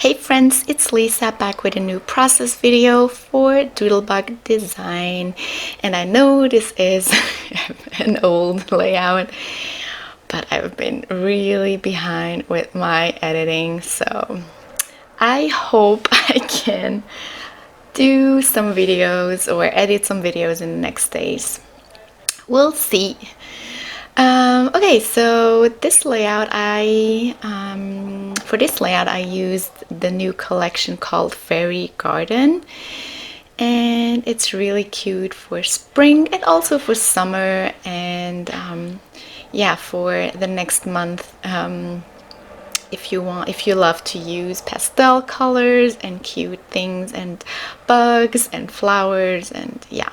Hey friends, it's Lisa back with a new process video for Doodlebug design. And I know this is an old layout, but I've been really behind with my editing, so I hope I can do some videos or edit some videos in the next days. We'll see. Okay, so this layout, for this layout I used the new collection called Fairy Garden, and it's really cute for spring and also for summer, and yeah, for the next month, if you love to use pastel colors and cute things and bugs and flowers, and yeah.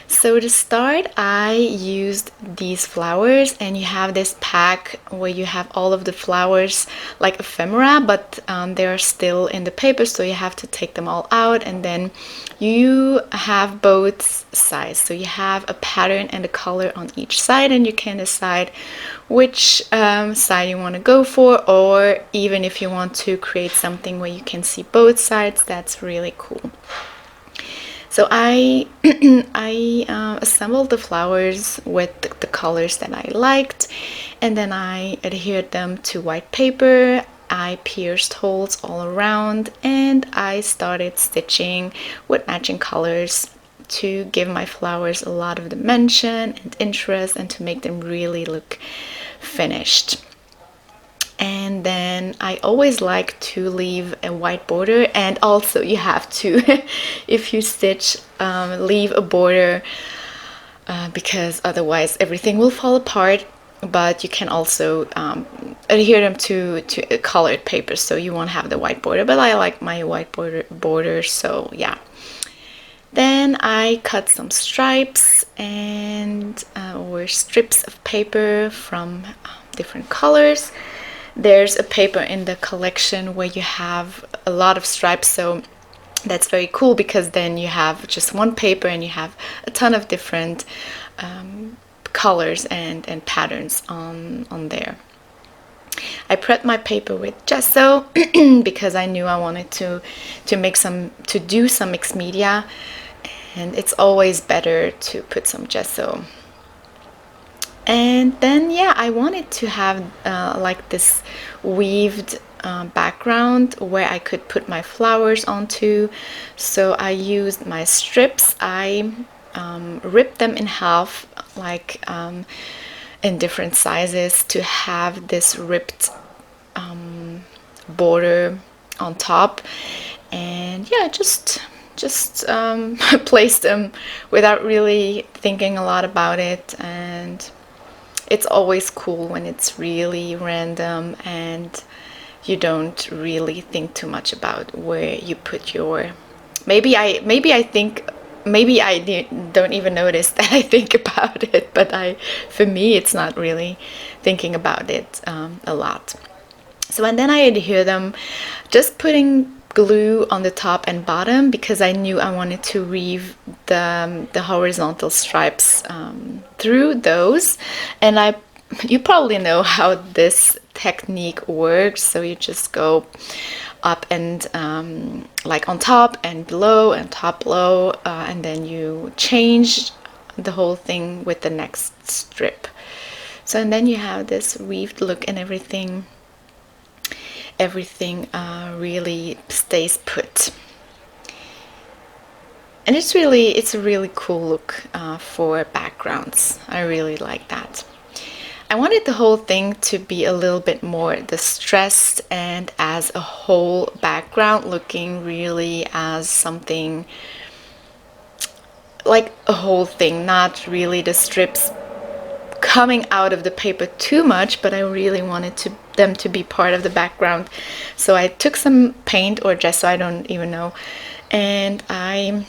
So to start, I used these flowers, and you have this pack where you have all of the flowers like ephemera, but they are still in the paper, so you have to take them all out, and then you have both sides. So you have a pattern and a color on each side, and you can decide which side you want to go for, or even if you want to create something where you can see both sides, that's really cool. So I assembled the flowers with the colors that I liked, and then I adhered them to white paper. I pierced holes all around, and I started stitching with matching colors to give my flowers a lot of dimension and interest, and to make them really look finished. And then I always like to leave a white border, and also you have to, if you stitch, leave a border because otherwise everything will fall apart. But you can also adhere them to colored paper, so you won't have the white border. But I like my white border, so yeah. Then I cut some stripes and or strips of paper from different colors. There's a paper in the collection where you have a lot of stripes, so that's very cool because then you have just one paper and you have a ton of different colors and patterns on there. I prepped my paper with gesso because I knew I wanted to do some mixed media, and it's always better to put some gesso. And then yeah, I wanted to have like this weaved background where I could put my flowers onto. So I used my strips. I ripped them in half, like in different sizes, to have this ripped border on top. And yeah, just placed them without really thinking a lot about it. And it's always cool when it's really random and you don't really think too much about where you put your. Maybe I don't even notice that I think about it, but for me it's not really thinking about it a lot. So, and then I adhere them, just putting glue on the top and bottom because I knew I wanted to weave the horizontal stripes through those. And you probably know how this technique works, so you just go up and like on top and below and top low, and then you change the whole thing with the next strip. So, and then you have this weaved look, and everything really stays put, and it's a really cool look for backgrounds. I really like that. I wanted the whole thing to be a little bit more distressed and as a whole background, looking really as something like a whole thing, not really the strips coming out of the paper too much, but I really wanted them to be part of the background. So I took some paint or gesso, I don't even know, and I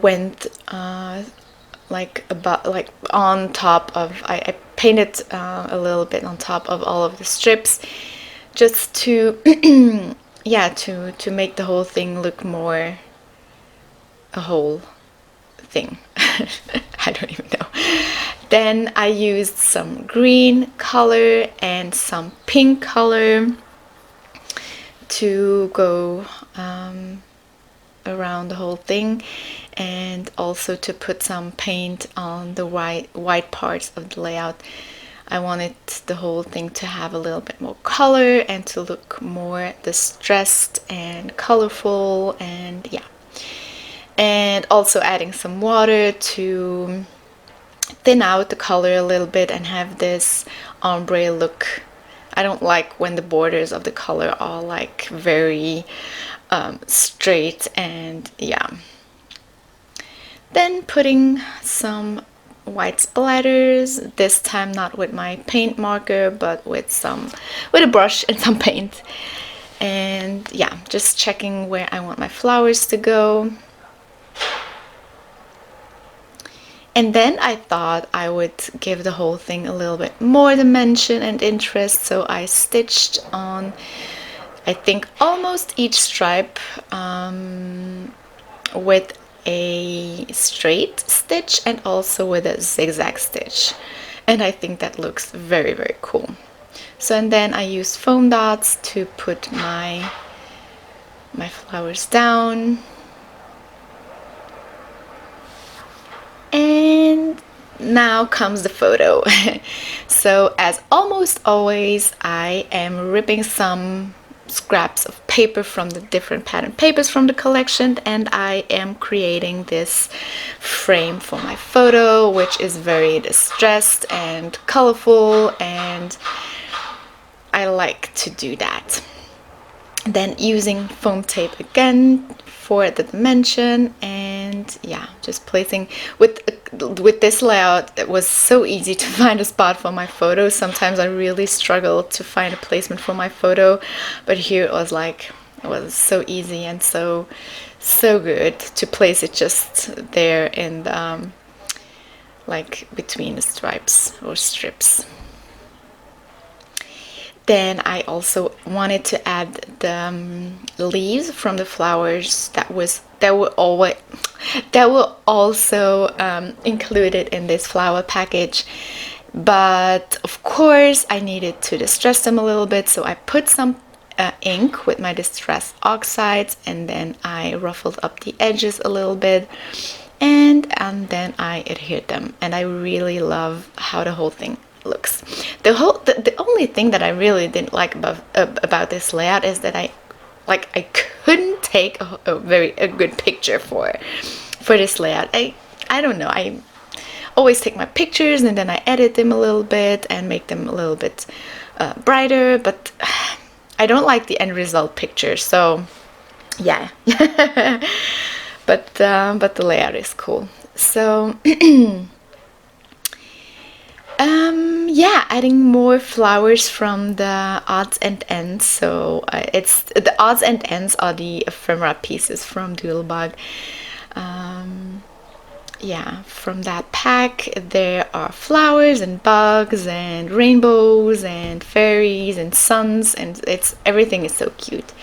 went like on top of, I painted a little bit on top of all of the strips, just to yeah, to make the whole thing look more a whole thing. I don't even know. Then I used some green color and some pink color to go around the whole thing, and also to put some paint on the white parts of the layout. I wanted the whole thing to have a little bit more color and to look more distressed and colorful, and yeah. And also adding some water to thin out the color a little bit and have this ombre look. I don't like when the borders of the color are like very straight, and yeah. Then putting some white splatters, this time not with my paint marker but with a brush and some paint. And yeah, just checking where I want my flowers to go. And then I thought I would give the whole thing a little bit more dimension and interest, so I stitched on, I think, almost each stripe with a straight stitch and also with a zigzag stitch, and I think that looks very, very cool. So, and then I used foam dots to put my flowers down. And now comes the photo. So as almost always, I am ripping some scraps of paper from the different pattern papers from the collection, and I am creating this frame for my photo, which is very distressed and colorful, and I like to do that. Then using foam tape again for the dimension, and yeah, just placing with this layout. It was so easy to find a spot for my photo. Sometimes I really struggle to find a placement for my photo, but here it was so easy and so good to place it just there in the, like between the stripes or strips. Then I also wanted to add the leaves from the flowers that were also included in this flower package. But of course I needed to distress them a little bit, so I put some ink with my distress oxides, and then I ruffled up the edges a little bit, and then I adhered them, and I really love how the whole thing looks. The only thing that I really didn't like about this layout is that I couldn't take a good picture for this layout. I don't know, I always take my pictures and then I edit them a little bit and make them a little bit brighter, but I don't like the end result picture, so yeah. but the layout is cool. So yeah, adding more flowers from the odds and ends. So it's the odds and ends are the ephemera pieces from DOODLEBUG. Yeah, from that pack there are flowers and bugs and rainbows and fairies and suns, and everything is so cute.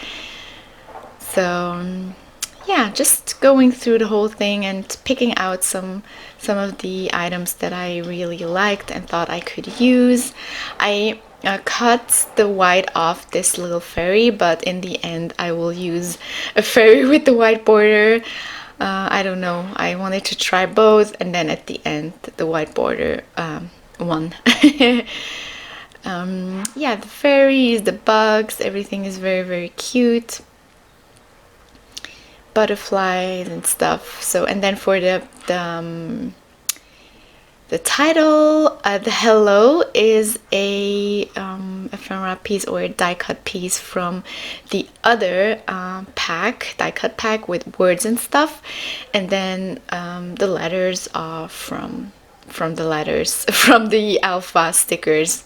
So yeah, just going through the whole thing and picking out some of the items that I really liked and thought I could use. I cut the white off this little fairy, but in the end I will use a fairy with the white border. I don't know, I wanted to try both, and then at the end the white border won. Yeah, the fairies, the bugs, everything is very, very cute. Butterflies and stuff. So, and then for the title, the hello is a ephemera piece or a die cut piece from the other die cut pack with words and stuff, and then the letters are from the alpha stickers.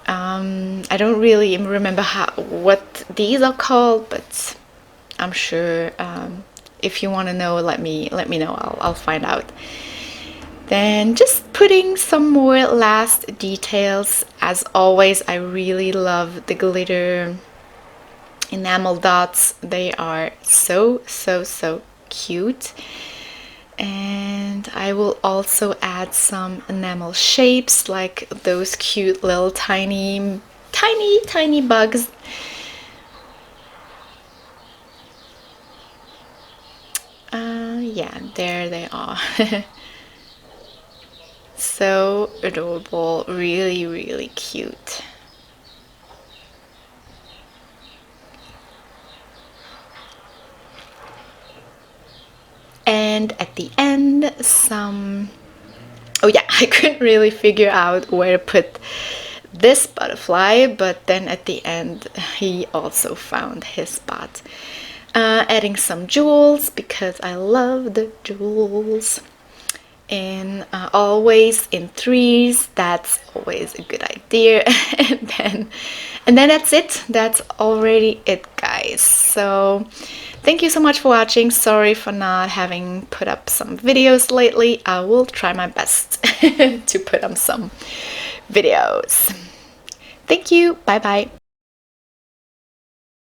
I don't really remember what these are called, but I'm sure if you want to know, let me know. I'll find out. Then just putting some more last details. As always, I really love the glitter enamel dots. They are so cute. And I will also add some enamel shapes, like those cute little tiny bugs. Yeah, there they are. So adorable, really, really cute. And at the end, oh yeah, I couldn't really figure out where to put this butterfly, but then at the end he also found his spot. Adding some jewels because I love the jewels, and always in threes. That's always a good idea. and then that's it. That's already it, guys. So thank you so much for watching. Sorry for not having put up some videos lately. I will try my best to put up some videos. Thank you. Bye bye.